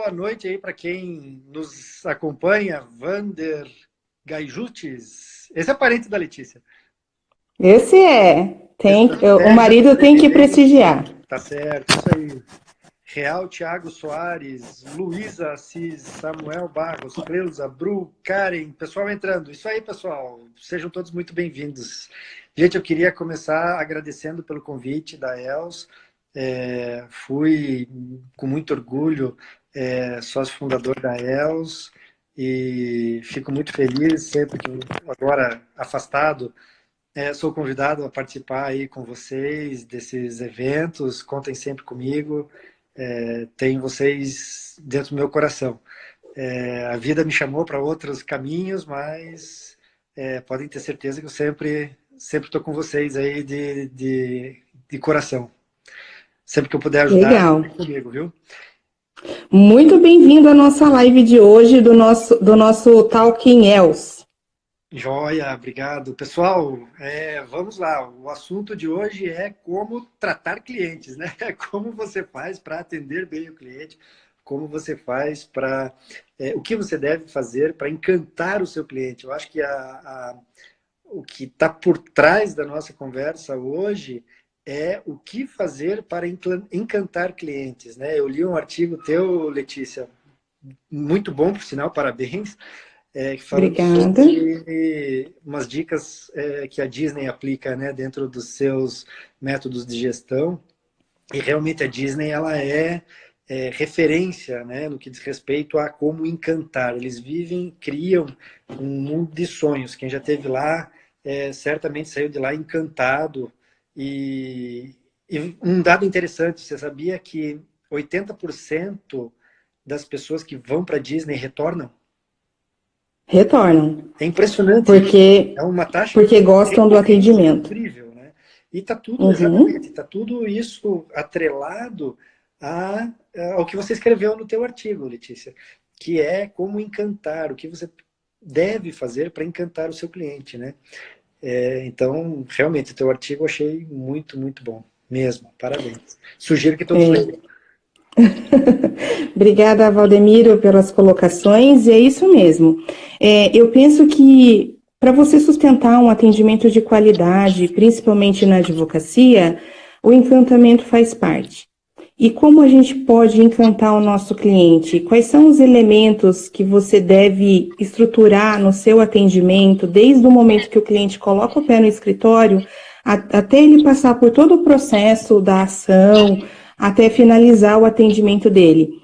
boa noite aí para quem nos acompanha. Vander Gaijutes. Esse é parente da Letícia. Esse é. O Sérgio marido tem que Previdência. prestigiar. Tá certo, isso aí. Real Thiago Soares, Luísa Assis, Samuel Barros, Cleusa, Bru, Karen, pessoal entrando. Isso aí, pessoal. Sejam todos muito bem-vindos. Gente, eu queria começar agradecendo pelo convite da Els. Fui com muito orgulho sócio fundador da Els e fico muito feliz sempre que agora afastado sou convidado a participar aí com vocês desses eventos. Contem sempre comigo. Tenho vocês dentro do meu coração. A vida me chamou para outros caminhos, mas podem ter certeza que eu sempre estou com vocês aí de coração. Sempre que eu puder ajudar, Legal. contem comigo, viu? Muito bem-vindo à nossa live de hoje do nosso Talking Els. Joia, obrigado. Pessoal, vamos lá. O assunto de hoje é como tratar clientes, né? Como você faz para atender bem o cliente, como você faz para... o que você deve fazer para encantar o seu cliente. Eu acho que o que está por trás da nossa conversa hoje é o que fazer para encantar clientes, né? Eu li um artigo teu, Letícia, muito bom, por sinal, parabéns, falando Obrigada. sobre umas dicas que a Disney aplica, né, dentro dos seus métodos de gestão. E realmente a Disney ela é referência, né, no que diz respeito a como encantar. Eles criam um mundo de sonhos. Quem já esteve lá certamente saiu de lá encantado. E um dado interessante, você sabia que 80% das pessoas que vão para a Disney retornam? Retornam. É impressionante isso. Porque, É uma taxa de porque gostam do recorrência atendimento. incrível, né? E está tudo, exatamente, Uhum. está tudo isso atrelado ao que você escreveu no teu artigo, Letícia, que é como encantar, o que você deve fazer para encantar o seu cliente, né? Então, realmente, o teu artigo eu achei muito, muito bom, mesmo. Parabéns. Sugiro que todos leiam. Obrigada, Valdemiro, pelas colocações, e é isso mesmo. Eu penso que para você sustentar um atendimento de qualidade, principalmente na advocacia, o encantamento faz parte. E como a gente pode encantar o nosso cliente? Quais são os elementos que você deve estruturar no seu atendimento, desde o momento que o cliente coloca o pé no escritório, até ele passar por todo o processo da ação, até finalizar o atendimento dele?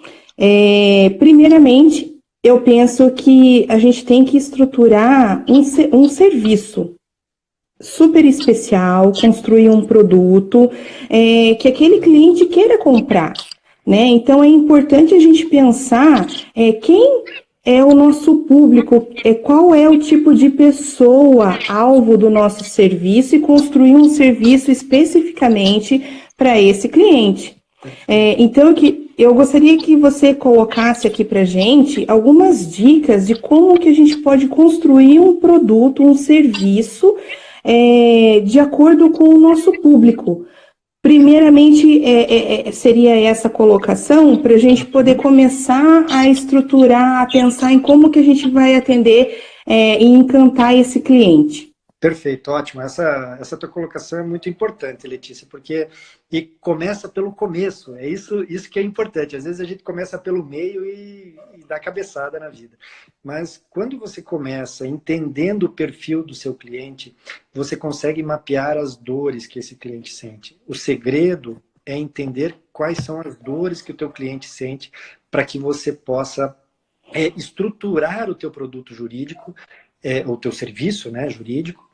Primeiramente, eu penso que a gente tem que estruturar um serviço super especial, construir um produto que aquele cliente queira comprar, né? Então é importante a gente pensar quem é o nosso público, qual é o tipo de pessoa alvo do nosso serviço e construir um serviço especificamente para esse cliente. Então eu gostaria que você colocasse aqui para gente algumas dicas de como que a gente pode construir um produto, um serviço de acordo com o nosso público. Primeiramente, seria essa colocação para a gente poder começar a estruturar, a pensar em como que a gente vai atender e encantar esse cliente. Perfeito, ótimo. Essa tua colocação é muito importante, Letícia, porque começa pelo começo. É isso que é importante. Às vezes a gente começa pelo meio e dá cabeçada na vida. Mas quando você começa entendendo o perfil do seu cliente, você consegue mapear as dores que esse cliente sente. O segredo é entender quais são as dores que o teu cliente sente para que você possa estruturar o teu produto jurídico, o teu serviço, né, jurídico,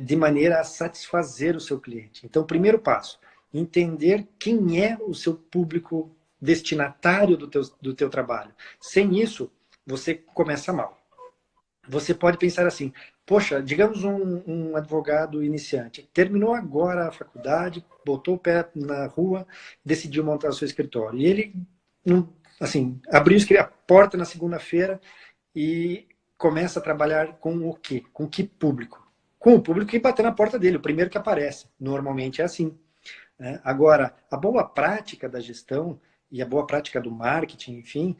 de maneira a satisfazer o seu cliente. Então, primeiro passo, entender quem é o seu público destinatário do teu trabalho. Sem isso, você começa mal. Você pode pensar assim, poxa, digamos um advogado iniciante, terminou agora a faculdade, botou o pé na rua, decidiu montar o seu escritório. E ele, assim, abriu a porta na segunda-feira e começa a trabalhar com o quê? Com que público? Com o público que bater na porta dele, o primeiro que aparece. Normalmente é assim. Agora, a boa prática da gestão e a boa prática do marketing, enfim,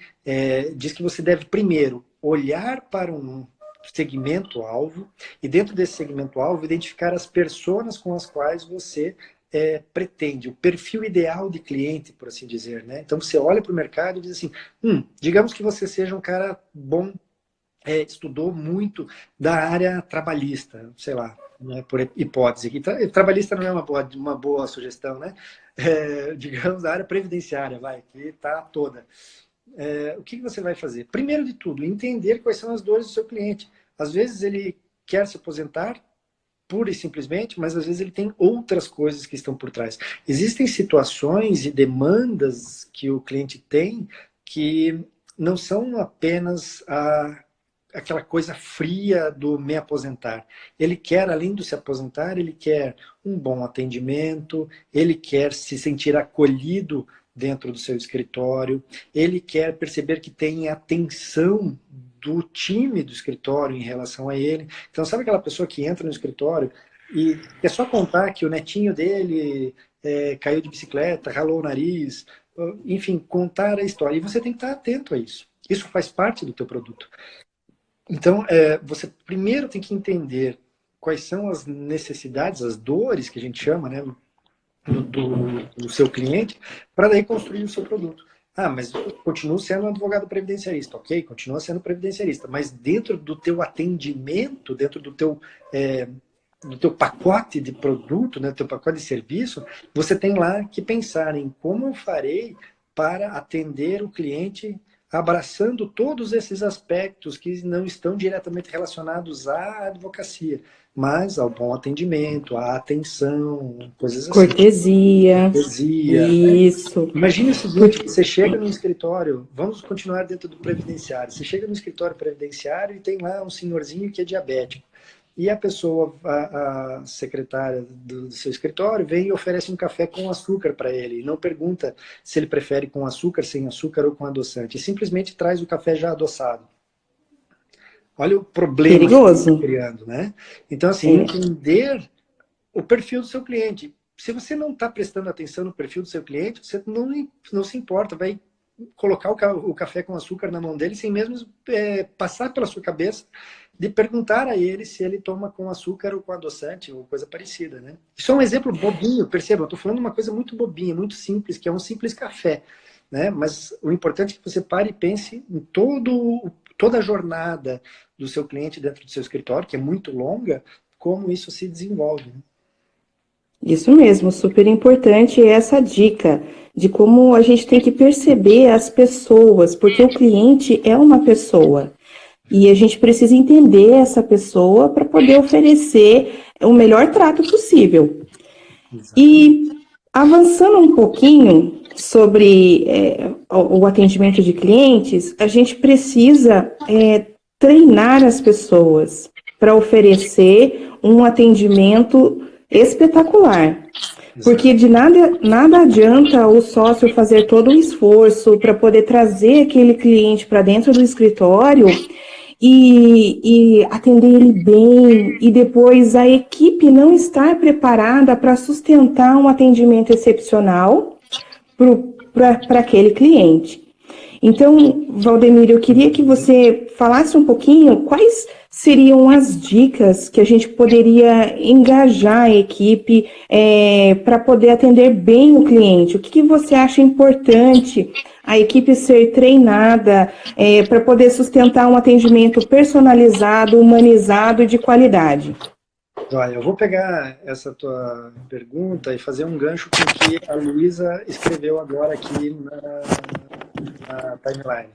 diz que você deve primeiro olhar para um segmento-alvo e dentro desse segmento-alvo identificar as personas com as quais você pretende, o perfil ideal de cliente, por assim dizer, né? Então você olha para o mercado e diz assim, digamos que você seja um cara bom, estudou muito da área trabalhista, sei lá, né, por hipótese. Trabalhista não é uma boa sugestão, né? Digamos, da área previdenciária, que está toda. O que você vai fazer? Primeiro de tudo, entender quais são as dores do seu cliente. Às vezes ele quer se aposentar pura e simplesmente, mas às vezes ele tem outras coisas que estão por trás. Existem situações e demandas que o cliente tem que não são apenas aquela coisa fria do me aposentar. Ele quer, além de se aposentar, ele quer um bom atendimento, ele quer se sentir acolhido dentro do seu escritório, ele quer perceber que tem atenção do time do escritório em relação a ele. Então, sabe aquela pessoa que entra no escritório e é só contar que o netinho dele caiu de bicicleta, ralou o nariz, enfim, contar a história. E você tem que estar atento a isso. Isso faz parte do teu produto. Então, você primeiro tem que entender quais são as necessidades, as dores que a gente chama, né, do seu cliente, para daí construir o seu produto. Mas continuo sendo um advogado previdenciarista, ok? Continua sendo previdenciarista, mas dentro do teu atendimento, dentro do teu pacote de produto, né, do teu pacote de serviço, você tem lá que pensar em como eu farei para atender o cliente abraçando todos esses aspectos que não estão diretamente relacionados à advocacia, mas ao bom atendimento, à atenção, coisas assim. Cortesia. Cortesia. Isso. Imagine o seguinte, você chega no escritório, vamos continuar dentro do previdenciário, você chega no escritório previdenciário e tem lá um senhorzinho que é diabético. E a pessoa, a secretária do seu escritório, vem e oferece um café com açúcar para ele. E não pergunta se ele prefere com açúcar, sem açúcar ou com adoçante. E simplesmente traz o café já adoçado. Olha o problema que está criando, né? Então, assim, entender o perfil do seu cliente. Se você não está prestando atenção no perfil do seu cliente, você não se importa, vai colocar o café com açúcar na mão dele sem mesmo passar pela sua cabeça de perguntar a ele se ele toma com açúcar ou com adoçante ou coisa parecida, né? Isso é um exemplo bobinho, perceba, eu estou falando uma coisa muito bobinha, muito simples, que é um simples café, né? Mas o importante é que você pare e pense em toda a jornada do seu cliente dentro do seu escritório, que é muito longa, como isso se desenvolve, né? Isso mesmo, super importante essa dica de como a gente tem que perceber as pessoas, porque o cliente é uma pessoa. E a gente precisa entender essa pessoa para poder oferecer o melhor trato possível. Exatamente. E avançando um pouquinho sobre o atendimento de clientes, a gente precisa treinar as pessoas para oferecer um atendimento espetacular. Porque de nada adianta o sócio fazer todo um esforço para poder trazer aquele cliente para dentro do escritório e atender ele bem, e depois a equipe não estar preparada para sustentar um atendimento excepcional para aquele cliente. Então, Valdemir, eu queria que você falasse um pouquinho quais seriam as dicas que a gente poderia engajar a equipe para poder atender bem o cliente. O que você acha importante a equipe ser treinada para poder sustentar um atendimento personalizado, humanizado e de qualidade? Olha, eu vou pegar essa tua pergunta e fazer um gancho com o que a Luísa escreveu agora aqui na timeline.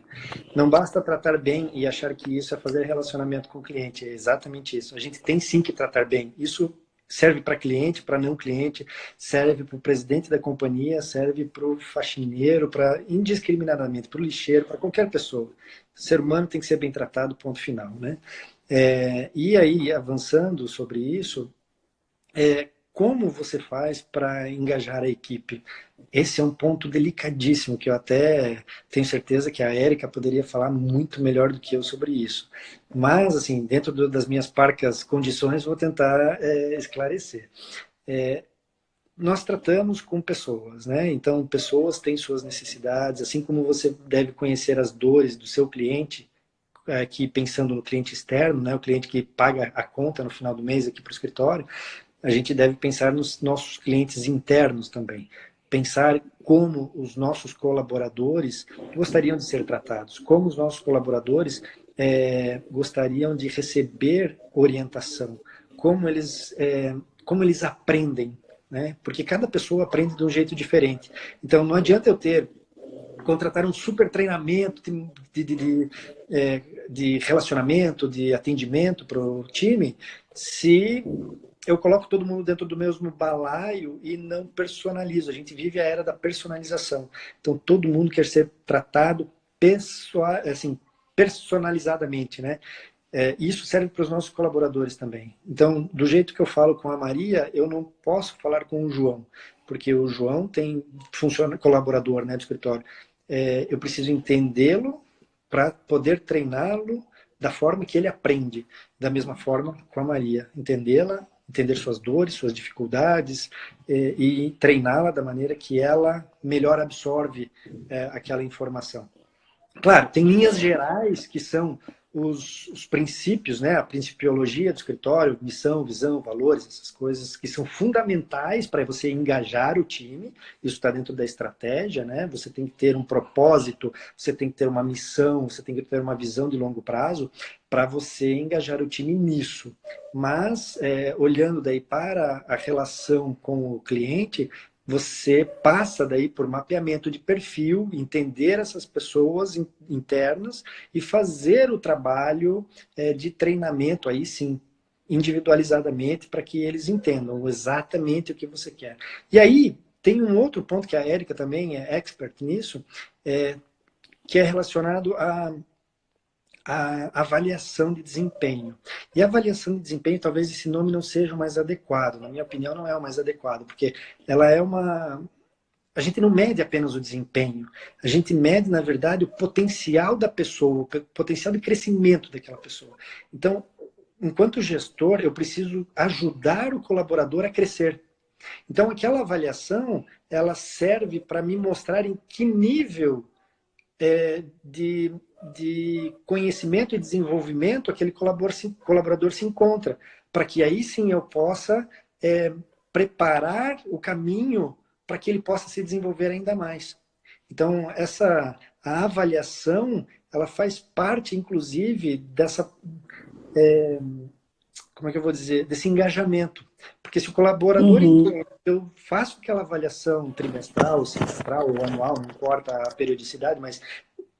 Não basta tratar bem e achar que isso é fazer relacionamento com o cliente, é exatamente isso. A gente tem sim que tratar bem. Isso serve para cliente, para não cliente, serve para o presidente da companhia, serve para o faxineiro, para indiscriminadamente, para o lixeiro, para qualquer pessoa. O ser humano tem que ser bem tratado, ponto final, né? E aí, avançando sobre isso, como você faz para engajar a equipe? Esse é um ponto delicadíssimo, que eu até tenho certeza que a Érica poderia falar muito melhor do que eu sobre isso. Mas, assim, dentro das minhas parcas condições, vou tentar esclarecer. nós tratamos com pessoas, né? Então, pessoas têm suas necessidades, assim como você deve conhecer as dores do seu cliente, aqui pensando no cliente externo, né? O cliente que paga a conta no final do mês aqui para o escritório, a gente deve pensar nos nossos clientes internos também. Pensar como os nossos colaboradores gostariam de ser tratados, como os nossos colaboradores gostariam de receber orientação, como eles aprendem, né? Porque cada pessoa aprende de um jeito diferente. Então, não adianta eu contratar um super treinamento de relacionamento, de atendimento para o time, se eu coloco todo mundo dentro do mesmo balaio e não personalizo. A gente vive a era da personalização. Então, todo mundo quer ser tratado assim, personalizadamente, né? Isso serve para os nossos colaboradores também. Então, do jeito que eu falo com a Maria, eu não posso falar com o João, porque o João funciona colaborador, né, do escritório. Eu preciso entendê-lo para poder treiná-lo da forma que ele aprende. Da mesma forma com a Maria, entendê-la, entender suas dores, suas dificuldades e treiná-la da maneira que ela melhor absorve aquela informação. Claro, tem linhas gerais que são os princípios, né? A principiologia do escritório, missão, visão, valores, essas coisas que são fundamentais para você engajar o time. Isso está dentro da estratégia, né? Você tem que ter um propósito, você tem que ter uma missão, você tem que ter uma visão de longo prazo para você engajar o time nisso. Mas, olhando daí para a relação com o cliente, você passa daí por mapeamento de perfil, entender essas pessoas internas e fazer o trabalho de treinamento aí sim, individualizadamente, para que eles entendam exatamente o que você quer. E aí tem um outro ponto que a Érica também é expert nisso, que é relacionado a avaliação de desempenho. E a avaliação de desempenho, talvez esse nome não seja o mais adequado, na minha opinião não é o mais adequado, porque ela é a gente não mede apenas o desempenho, a gente mede, na verdade, o potencial da pessoa, o potencial de crescimento daquela pessoa. Então, enquanto gestor, eu preciso ajudar o colaborador a crescer. Então, aquela avaliação, ela serve para me mostrar em que nível de conhecimento e desenvolvimento aquele colaborador se encontra, para que aí sim eu possa preparar o caminho para que ele possa se desenvolver ainda mais. Então, a avaliação, ela faz parte, inclusive, como é que eu vou dizer, desse engajamento. Porque se o colaborador entende, eu faço aquela avaliação trimestral, semestral ou anual, não importa a periodicidade, mas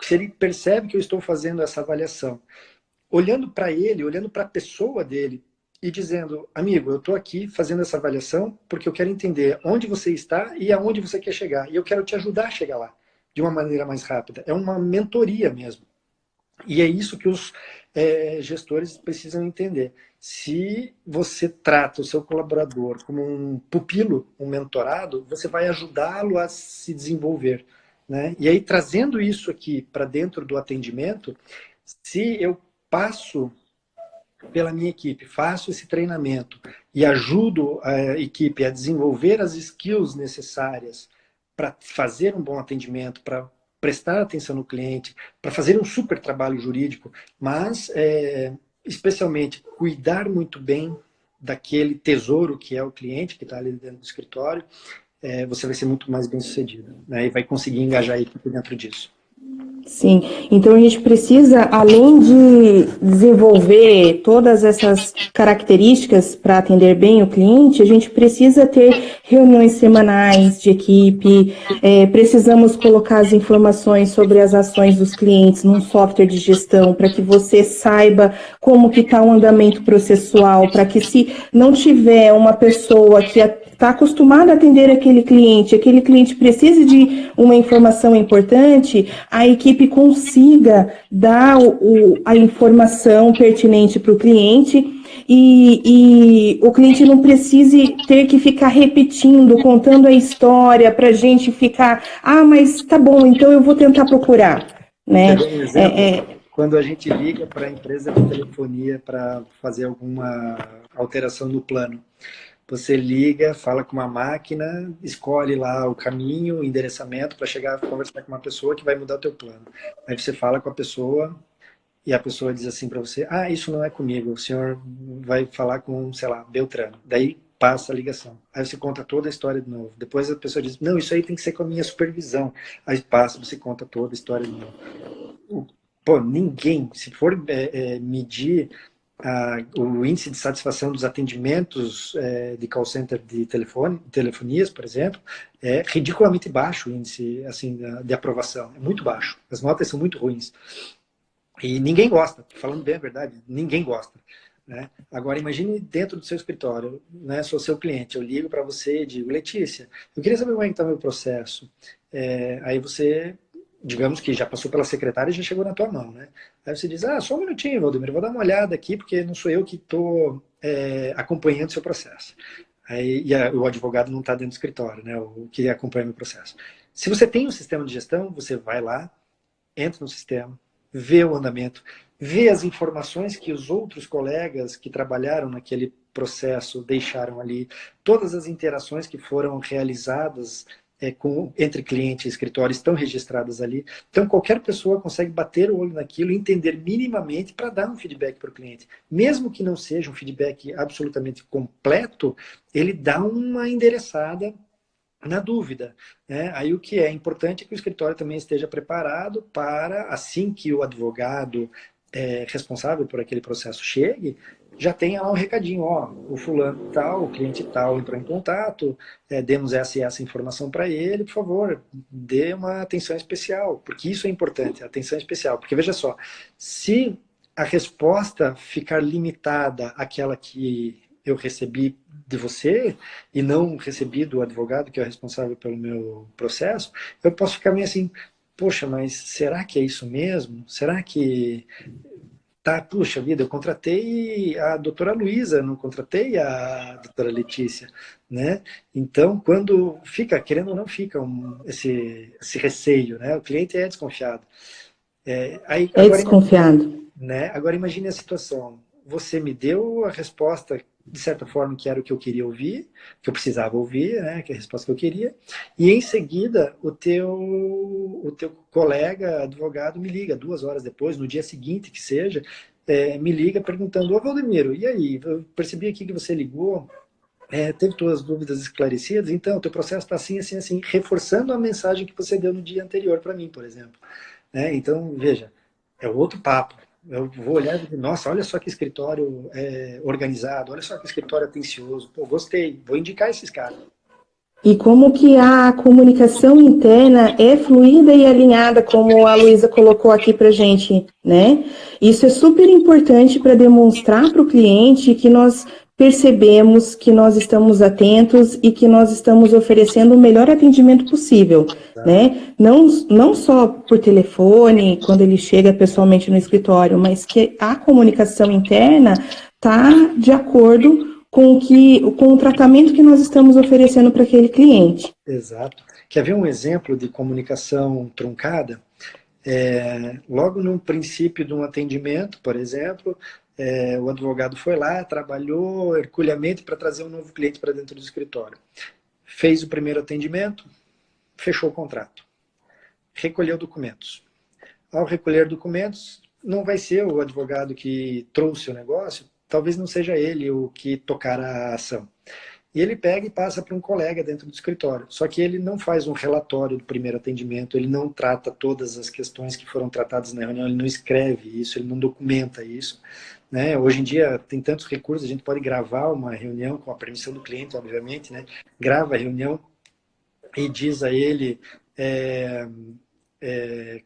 se ele percebe que eu estou fazendo essa avaliação, olhando para ele, olhando para a pessoa dele e dizendo, amigo, eu estou aqui fazendo essa avaliação porque eu quero entender onde você está e aonde você quer chegar. E eu quero te ajudar a chegar lá de uma maneira mais rápida. É uma mentoria mesmo. E é isso que os gestores precisam entender. Se você trata o seu colaborador como um pupilo, um mentorado, você vai ajudá-lo a se desenvolver, né? E aí, trazendo isso aqui para dentro do atendimento, se eu passo pela minha equipe, faço esse treinamento e ajudo a equipe a desenvolver as skills necessárias para fazer um bom atendimento, para prestar atenção no cliente, para fazer um super trabalho jurídico, mas especialmente cuidar muito bem daquele tesouro que é o cliente, que está ali dentro do escritório, você vai ser muito mais bem sucedido, né? E vai conseguir engajar a equipe dentro disso. Sim, então a gente precisa, além de desenvolver todas essas características para atender bem o cliente, a gente precisa ter reuniões semanais de equipe, precisamos colocar as informações sobre as ações dos clientes num software de gestão, para que você saiba como que está o andamento processual, para que se não tiver uma pessoa que está acostumada a atender aquele cliente precise de uma informação importante, a equipe consiga dar a informação pertinente para o cliente e o cliente não precise ter que ficar repetindo, contando a história para a gente ficar, mas tá bom, então eu vou tentar procurar, né? Quando a gente liga para a empresa de telefonia para fazer alguma alteração no plano, Você liga, fala com uma máquina, escolhe lá o caminho, o endereçamento para chegar a conversar com uma pessoa que vai mudar o teu plano. Aí você fala com a pessoa e a pessoa diz assim para você, isso não é comigo, o senhor vai falar com, sei lá, Beltrano. Daí passa a ligação. Aí você conta toda a história de novo. Depois a pessoa diz, não, isso aí tem que ser com a minha supervisão. Aí passa, você conta toda a história de novo. Pô, ninguém, se for medir o índice de satisfação dos atendimentos de call center de telefonias, por exemplo, é ridiculamente baixo o índice assim, de aprovação. É muito baixo. As notas são muito ruins. E ninguém gosta, falando bem a verdade, ninguém gosta. Né? Agora, imagine dentro do seu escritório, né? Sou seu cliente, eu ligo para você e digo, Letícia, eu queria saber como é que está o meu processo. Aí você, digamos que já passou pela secretária e já chegou na tua mão. Né? Aí você diz, só um minutinho, Valdemiro, eu vou dar uma olhada aqui, porque não sou eu que estou acompanhando o seu processo. Aí, o advogado não está dentro do escritório, né? O que acompanha o meu processo. Se você tem um sistema de gestão, você vai lá, entra no sistema, vê o andamento, vê as informações que os outros colegas que trabalharam naquele processo deixaram ali, todas as interações que foram realizadas entre cliente e escritório estão registradas ali. Então, qualquer pessoa consegue bater o olho naquilo e entender minimamente para dar um feedback para o cliente. Mesmo que não seja um feedback absolutamente completo, ele dá uma endereçada na dúvida. Né? Aí o que é importante é que o escritório também esteja preparado para, assim que o advogado responsável por aquele processo chegue, já tenha lá um recadinho, o fulano tal, o cliente tal entrou em contato, demos essa e essa informação para ele, por favor, dê uma atenção especial, porque isso é importante, atenção especial, porque veja só, se a resposta ficar limitada àquela que eu recebi de você e não recebi do advogado que é o responsável pelo meu processo, eu posso ficar meio assim, poxa, mas será que é isso mesmo? Será que puxa vida, eu contratei a doutora Luísa, não contratei a doutora Letícia, né? Então, quando fica, querendo ou não, fica esse receio, né? O cliente é desconfiado. Agora, desconfiado. Né? Agora imagine a situação. Você me deu a resposta, de certa forma, que era o que eu queria ouvir, que eu precisava ouvir, né? Que é a resposta que eu queria, e em seguida o teu colega advogado me liga 2 horas depois, no dia seguinte que seja, me liga perguntando, Valdemiro, e aí, eu percebi aqui que você ligou, teve suas dúvidas esclarecidas, então o teu processo está assim, assim, assim, reforçando a mensagem que você deu no dia anterior para mim, por exemplo. Então, veja, é outro papo. Eu vou olhar e dizer, nossa, olha só que escritório organizado, olha só que escritório atencioso. Pô, gostei, vou indicar esses caras. E como que a comunicação interna é fluida e alinhada, como a Luísa colocou aqui pra gente, né? Isso é super importante para demonstrar para o cliente que nós percebemos, que nós estamos atentos e que nós estamos oferecendo o melhor atendimento possível, né? Não só por telefone, quando ele chega pessoalmente no escritório, mas que a comunicação interna está de acordo com o tratamento que nós estamos oferecendo para aquele cliente. Exato. Quer ver um exemplo de comunicação truncada? Logo no princípio de um atendimento, por exemplo, o advogado foi lá, trabalhou herculeamente para trazer um novo cliente para dentro do escritório. Fez o primeiro atendimento, fechou o contrato. Recolheu documentos. Ao recolher documentos, não vai ser o advogado que trouxe o negócio, talvez não seja ele o que tocar a ação. E ele pega e passa para um colega dentro do escritório. Só que ele não faz um relatório do primeiro atendimento, ele não trata todas as questões que foram tratadas na reunião, ele não escreve isso, ele não documenta isso. Né? Hoje em dia tem tantos recursos, a gente pode gravar uma reunião com a permissão do cliente, obviamente, né? Grava a reunião e diz a ele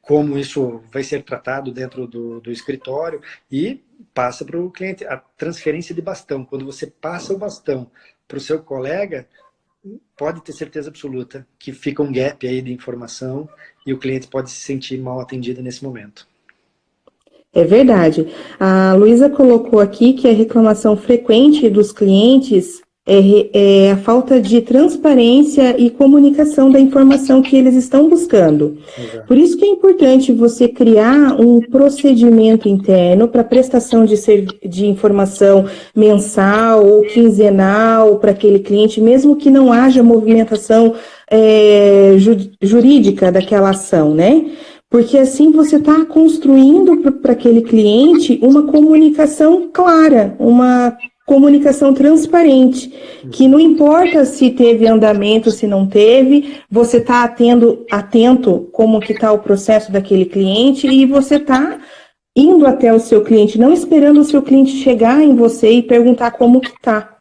como isso vai ser tratado dentro do escritório e passa para o cliente. A transferência de bastão, quando você passa o bastão para o seu colega, pode ter certeza absoluta que fica um gap aí de informação e o cliente pode se sentir mal atendido nesse momento. É verdade. A Luísa colocou aqui que a reclamação frequente dos clientes é a falta de transparência e comunicação da informação que eles estão buscando. Exato. Por isso que é importante você criar um procedimento interno para prestação de informação mensal ou quinzenal para aquele cliente, mesmo que não haja movimentação jurídica daquela ação, né? Porque assim você está construindo para aquele cliente uma comunicação clara, uma comunicação transparente, que não importa se teve andamento, se não teve, você está atento como que está o processo daquele cliente e você está indo até o seu cliente, não esperando o seu cliente chegar em você e perguntar como que está.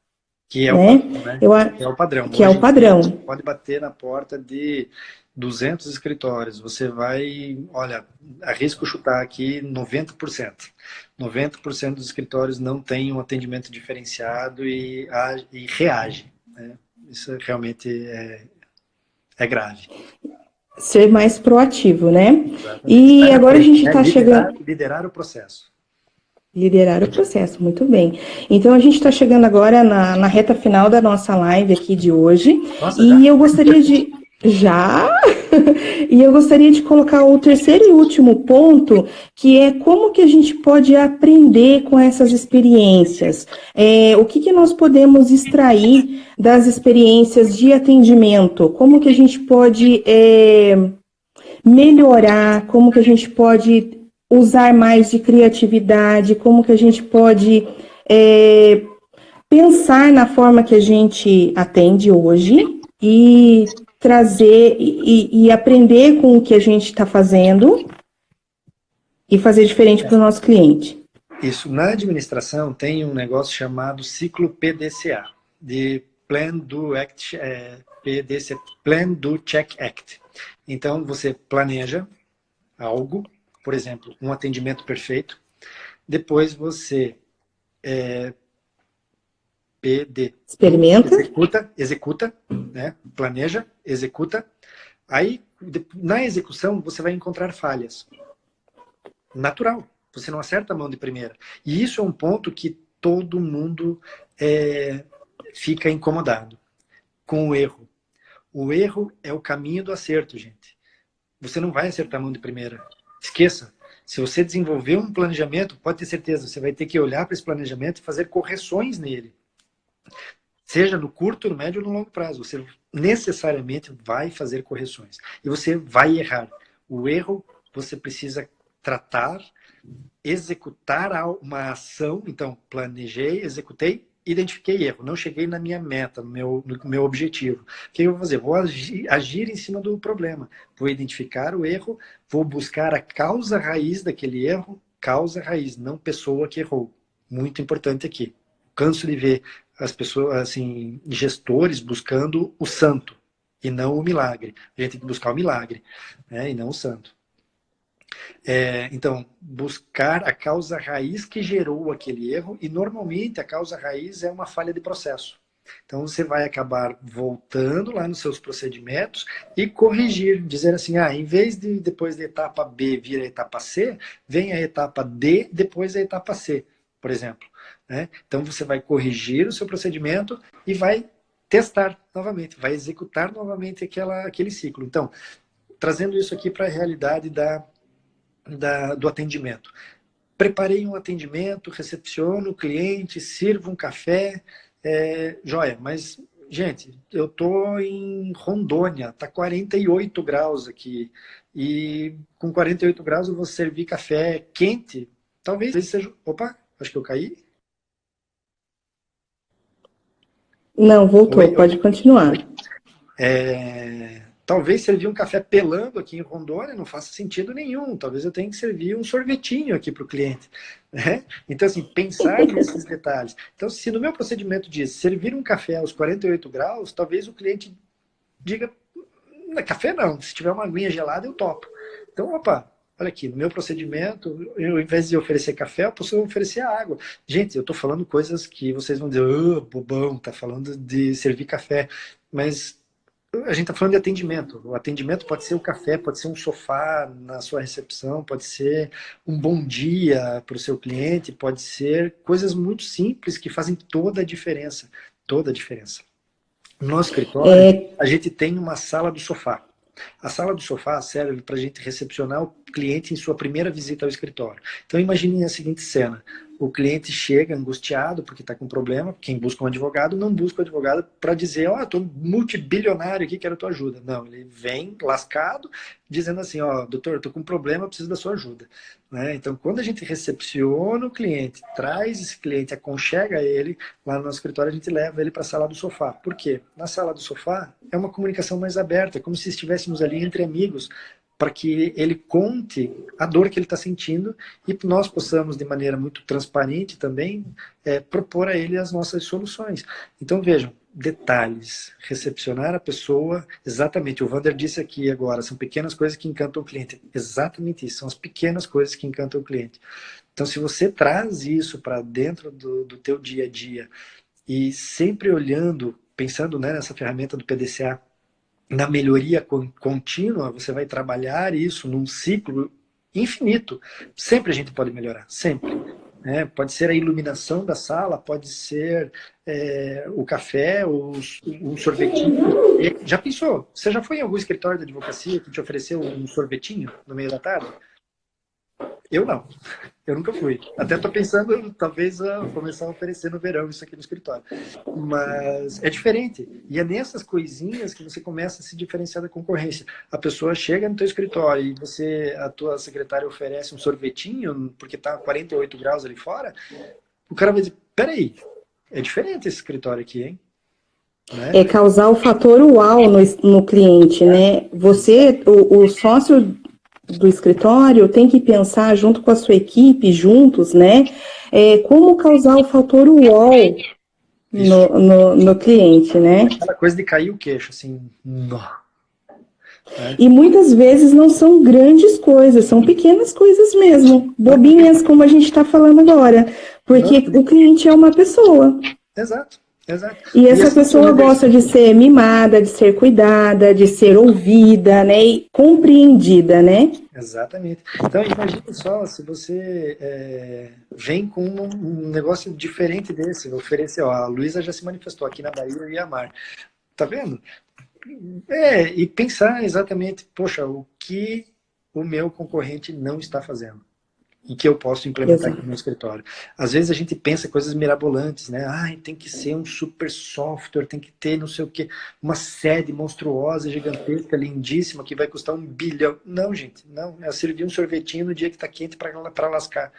Que é o padrão, né? Que é o padrão. Que é o padrão. Você pode bater na porta de 200 escritórios, você vai, olha, arrisco chutar aqui 90%. 90% dos escritórios não têm um atendimento diferenciado e reage. Né? Isso realmente é grave. Ser mais proativo, né? Exatamente. E agora a gente está chegando... Liderar o processo. Liderar o processo, muito bem. Então a gente está chegando agora na reta final da nossa live aqui de hoje. Nossa, e eu gostaria de... E eu gostaria de colocar o terceiro e último ponto, que é como que a gente pode aprender com essas experiências. O que nós podemos extrair das experiências de atendimento? Como que a gente pode melhorar? Como que a gente pode usar mais de criatividade? Como que a gente pode pensar na forma que a gente atende hoje e trazer e aprender com o que a gente está fazendo e fazer diferente para o nosso cliente. Isso. Na administração tem um negócio chamado ciclo PDCA, de Plan, Do, Act, PDCA, Plan, Do, Check, Act. Então, você planeja algo, por exemplo, um atendimento perfeito, depois você executa, né? Planeja, executa. Aí, na execução, você vai encontrar falhas. Natural. Você não acerta a mão de primeira. E isso é um ponto que todo mundo fica incomodado com o erro. O erro é o caminho do acerto, gente. Você não vai acertar a mão de primeira. Esqueça. Se você desenvolver um planejamento, pode ter certeza, você vai ter que olhar para esse planejamento e fazer correções nele. Seja no curto, no médio ou no longo prazo. Você necessariamente vai fazer correções. E você vai errar. O erro, você precisa tratar, executar uma ação. Então, planejei, executei, identifiquei erro. Não cheguei na minha meta, no meu objetivo. O que eu vou fazer? Vou agir em cima do problema. Vou identificar o erro, vou buscar a causa raiz daquele erro. Causa raiz, não pessoa que errou. Muito importante aqui. Canso de ver as pessoas, assim, gestores buscando o santo e não o milagre. A gente tem que buscar o milagre, né, e não o santo. Então, buscar a causa raiz que gerou aquele erro, e normalmente a causa raiz é uma falha de processo. Então, você vai acabar voltando lá nos seus procedimentos e corrigir, dizer assim, em vez de depois da etapa B vir a etapa C, vem a etapa D depois a etapa C, por exemplo. Né? Então, você vai corrigir o seu procedimento e vai testar novamente, vai executar novamente aquele ciclo. Então, trazendo isso aqui para a realidade do atendimento. Preparei um atendimento, recepciono o cliente, sirvo um café, joia, mas, gente, eu estou em Rondônia, está 48 graus aqui, e com 48 graus eu vou servir café quente, talvez seja... Opa, acho que eu caí. Não, voltou, pode continuar. Talvez servir um café pelando aqui em Rondônia não faça sentido nenhum. Talvez eu tenha que servir um sorvetinho aqui para o cliente. Né? Então, assim, pensar nesses detalhes. Então, se no meu procedimento diz servir um café aos 48 graus, talvez o cliente diga, café não, se tiver uma aguinha gelada eu topo. Então, opa, olha aqui, no meu procedimento, eu, ao invés de oferecer café, eu posso oferecer água. Gente, eu estou falando coisas que vocês vão dizer, bobão, tá falando de servir café. Mas a gente está falando de atendimento. O atendimento pode ser o café, pode ser um sofá na sua recepção, pode ser um bom dia para o seu cliente, pode ser coisas muito simples que fazem toda a diferença. toda a diferença. No nosso escritório, a gente tem uma sala do sofá. A sala do sofá serve para a gente recepcionar o cliente em sua primeira visita ao escritório. Então imaginem a seguinte cena: o cliente chega angustiado porque está com problema. Quem busca um advogado não busca um advogado para dizer, ó, estou multibilionário aqui, quero a tua ajuda. Não, ele vem lascado, dizendo assim, ó, doutor, estou com um problema, preciso da sua ajuda. Né? Então, quando a gente recepciona o cliente, traz esse cliente, aconchega ele, lá no nosso escritório a gente leva ele para a sala do sofá. Por quê? Na sala do sofá é uma comunicação mais aberta, como se estivéssemos ali entre amigos, para que ele conte a dor que ele está sentindo e nós possamos, de maneira muito transparente também, propor a ele as nossas soluções. Então, vejam, detalhes, recepcionar a pessoa, exatamente, o Wander disse aqui agora, são pequenas coisas que encantam o cliente. Exatamente isso, são as pequenas coisas que encantam o cliente. Então, se você traz isso para dentro do teu dia a dia e sempre olhando, pensando, né, nessa ferramenta do PDCA, na melhoria contínua, você vai trabalhar isso num ciclo infinito. Sempre a gente pode melhorar, sempre. Pode ser a iluminação da sala, pode ser o café, um sorvetinho. Já pensou? Você já foi em algum escritório de advocacia que te ofereceu um sorvetinho no meio da tarde? Eu não. Eu nunca fui. Até estou pensando, talvez, começar a oferecer no verão isso aqui no escritório. Mas é diferente. E é nessas coisinhas que você começa a se diferenciar da concorrência. A pessoa chega no teu escritório e a tua secretária oferece um sorvetinho, porque está 48 graus ali fora, o cara vai dizer, peraí, é diferente esse escritório aqui, hein? Né? É causar o fator uau no cliente, né? Você, o sócio do escritório tem que pensar junto com a sua equipe, juntos, né? Como causar o fator uau no cliente, né? Aquela coisa de cair o queixo, assim, nó. E muitas vezes não são grandes coisas, são pequenas coisas mesmo, bobinhas, como a gente está falando agora, porque o cliente é uma pessoa. Exato. Exato. E essa pessoa gosta de ser mimada, de ser cuidada, de ser ouvida, né, e compreendida, né? Exatamente. Então, imagine só, se você vem com um negócio diferente desse, oferecer, ó, a Luísa já se manifestou aqui na Bahia, eu ia amar. Tá vendo? E pensar exatamente, poxa, o que o meu concorrente não está fazendo e que eu posso implementar aqui no meu escritório. Às vezes a gente pensa coisas mirabolantes, né? Tem que ser um super software, tem que ter não sei o quê, uma sede monstruosa, gigantesca, lindíssima, que vai custar 1 bilhão. Não, gente, não. É servir um sorvetinho no dia que está quente para lascar.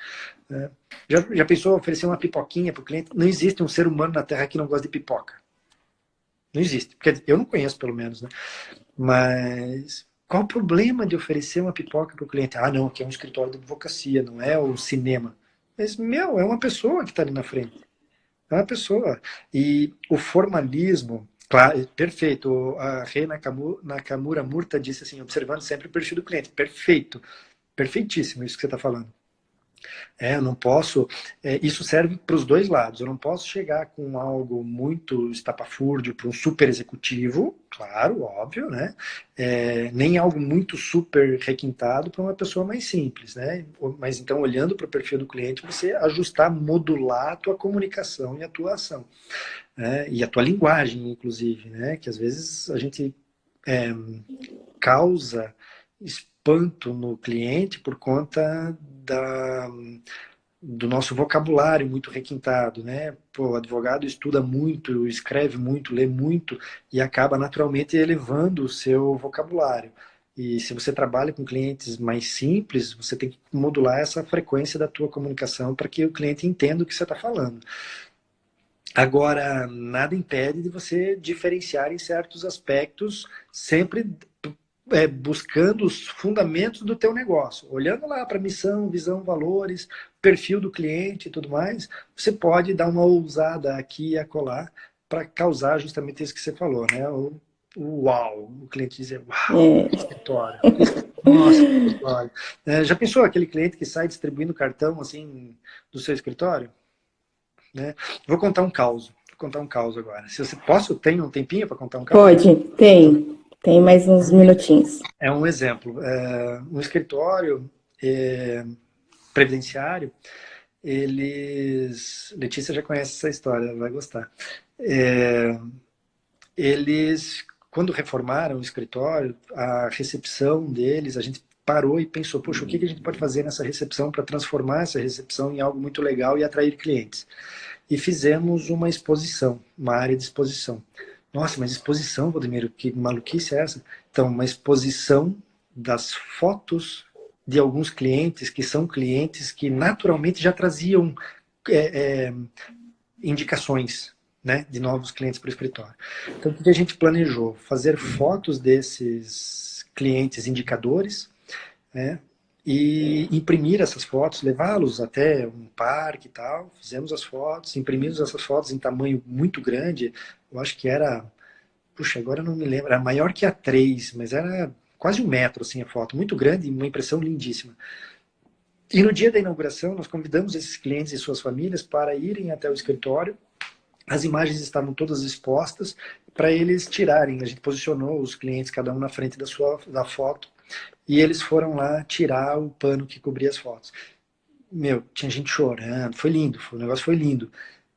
Já pensou oferecer uma pipoquinha para o cliente? Não existe um ser humano na Terra que não gosta de pipoca. Não existe. Porque eu não conheço, pelo menos, né? Mas qual o problema de oferecer uma pipoca para o cliente? Não, aqui é um escritório de advocacia, não é um cinema. Mas, é uma pessoa que está ali na frente. É uma pessoa. E o formalismo, claro, perfeito. A Rei Nakamura Murta disse assim, observando sempre o perfil do cliente. Perfeito. Perfeitíssimo isso que você está falando. Eu não posso... isso serve para os dois lados. Eu não posso chegar com algo muito estapafúrdio para um super executivo, claro, óbvio, né? Nem algo muito super requintado para uma pessoa mais simples, né? Mas então, olhando para o perfil do cliente, você ajustar, modular a tua comunicação e a tua ação. E a tua linguagem, inclusive, né? Que às vezes a gente causa espanto no cliente por conta do nosso vocabulário muito requintado, né? O advogado estuda muito, escreve muito, lê muito e acaba naturalmente elevando o seu vocabulário. E se você trabalha com clientes mais simples, você tem que modular essa frequência da tua comunicação para que o cliente entenda o que você está falando. Agora, nada impede de você diferenciar em certos aspectos, sempre buscando os fundamentos do teu negócio. Olhando lá para missão, visão, valores, perfil do cliente e tudo mais, você pode dar uma ousada aqui e acolá para causar justamente isso que você falou, né? O uau, o cliente dizer, uau, escritório. Nossa, escritório. Já pensou aquele cliente que sai distribuindo cartão assim do seu escritório? Né? Vou contar um caos. Vou contar um caos agora. Se você tem um tempinho para contar um caos? Pode, tem. Tem mais uns minutinhos. É um exemplo. Um escritório previdenciário, Letícia já conhece essa história, ela vai gostar. Eles, quando reformaram o escritório, a recepção deles, a gente parou e pensou, poxa, o que a gente pode fazer nessa recepção para transformar essa recepção em algo muito legal e atrair clientes? E fizemos uma exposição, uma área de exposição. Nossa, mas exposição, Valdemiro, que maluquice é essa? Então, uma exposição das fotos de alguns clientes que são clientes que naturalmente já traziam indicações, né, de novos clientes para o escritório. Então, o que a gente planejou? Fazer fotos desses clientes indicadores, né, e imprimir essas fotos, levá-los até um parque e tal. Fizemos as fotos, imprimimos essas fotos em tamanho muito grande. Eu acho que era, puxa, agora eu não me lembro, era maior que A3, mas era quase 1 metro assim a foto, muito grande, uma impressão lindíssima. E no dia da inauguração, nós convidamos esses clientes e suas famílias para irem até o escritório. As imagens estavam todas expostas para eles tirarem. A gente posicionou os clientes, cada um na frente da foto, e eles foram lá tirar o pano que cobria as fotos. Meu, tinha gente chorando, foi lindo, o negócio foi lindo.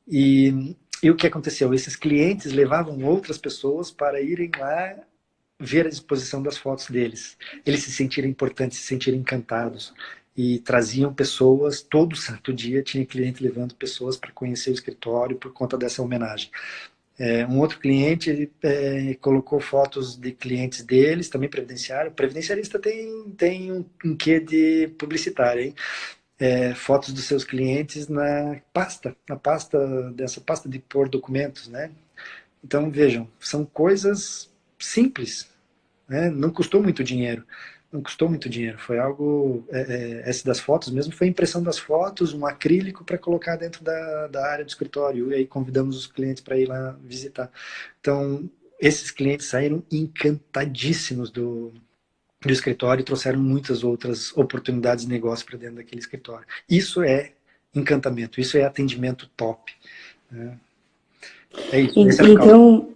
E o que aconteceu? Esses clientes levavam outras pessoas para irem lá ver a exposição das fotos deles. Eles se sentiram importantes, se sentiram encantados. E traziam pessoas, todo santo dia tinha cliente levando pessoas para conhecer o escritório por conta dessa homenagem. Um outro cliente colocou fotos de clientes deles, também previdenciário. Previdenciarista tem um quê de publicitário, hein? Fotos dos seus clientes dessa pasta de pôr documentos, né? Então, vejam, são coisas simples, né? Não custou muito dinheiro. Não custou muito dinheiro, foi algo, essa das fotos mesmo, foi a impressão das fotos, um acrílico para colocar dentro da área do escritório, e aí convidamos os clientes para ir lá visitar. Então, esses clientes saíram encantadíssimos do escritório e trouxeram muitas outras oportunidades de negócio para dentro daquele escritório. Isso é encantamento, isso é atendimento top, né? É isso. Então,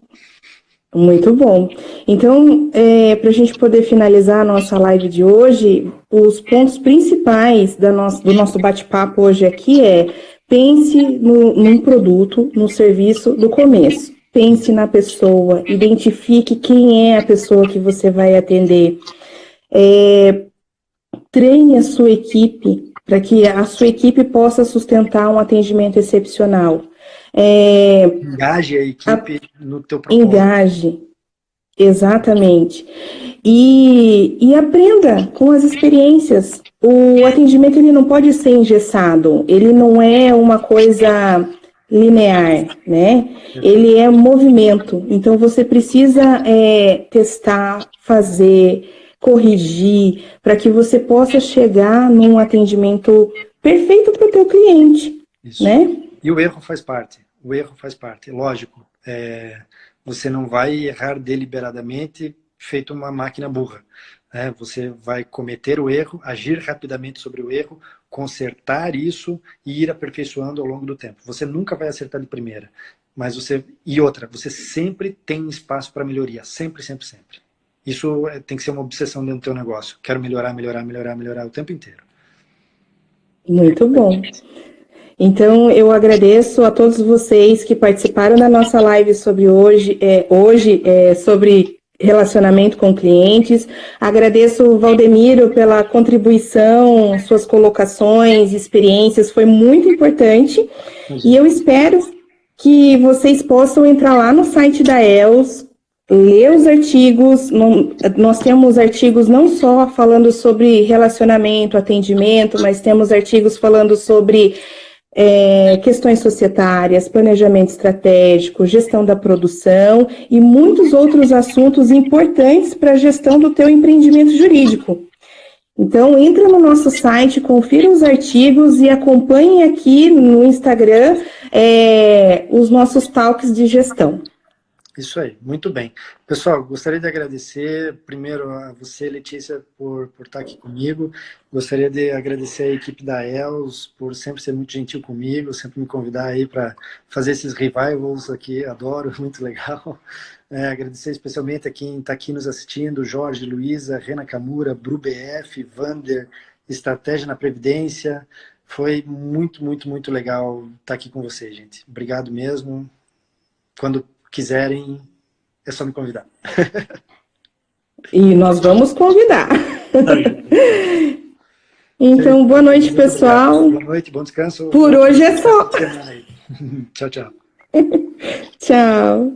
muito bom. Então, para a gente poder finalizar a nossa live de hoje, os pontos principais do nosso bate-papo hoje aqui pense num produto, no serviço do começo. Pense na pessoa, identifique quem é a pessoa que você vai atender. Treine a sua equipe para que a sua equipe possa sustentar um atendimento excepcional. Engaje a equipe no teu propósito. Engaje, exatamente. E aprenda com as experiências. O atendimento ele não pode ser engessado, ele não é uma coisa linear, né? Ele é movimento. Então você precisa testar, fazer, corrigir, para que você possa chegar num atendimento perfeito para o teu cliente. Isso. Né? E o erro faz parte. O erro faz parte. Lógico, você não vai errar deliberadamente feito uma máquina burra. Né? Você vai cometer o erro, agir rapidamente sobre o erro, consertar isso e ir aperfeiçoando ao longo do tempo. Você nunca vai acertar de primeira. Mas você sempre tem espaço para melhoria. Sempre, sempre, sempre. Isso tem que ser uma obsessão dentro do teu negócio. Quero melhorar, melhorar, melhorar, melhorar o tempo inteiro. Muito bom. Então, eu agradeço a todos vocês que participaram da nossa live sobre sobre relacionamento com clientes. Agradeço o Valdemiro pela contribuição, suas colocações, experiências, foi muito importante. E eu espero que vocês possam entrar lá no site da ELS, ler os artigos. Nós temos artigos não só falando sobre relacionamento, atendimento, mas temos artigos falando sobre questões societárias, planejamento estratégico, gestão da produção e muitos outros assuntos importantes para a gestão do teu empreendimento jurídico. Então, entra no nosso site, confira os artigos e acompanhe aqui no Instagram os nossos talks de gestão. Isso aí, muito bem. Pessoal, gostaria de agradecer primeiro a você, Letícia, por estar aqui comigo. Gostaria de agradecer a equipe da ELS por sempre ser muito gentil comigo, sempre me convidar aí para fazer esses revivals aqui, adoro, muito legal. Agradecer especialmente a quem está aqui nos assistindo, Jorge, Luísa, Rena Camura, Bru BF, Vander, Estratégia na Previdência. Foi muito, muito, muito legal estar aqui com vocês, gente. Obrigado mesmo. quando quiserem, é só me convidar. E nós vamos convidar. Então, boa noite, pessoal. Boa noite, bom descanso. Por hoje é só. Tchau, tchau. Tchau.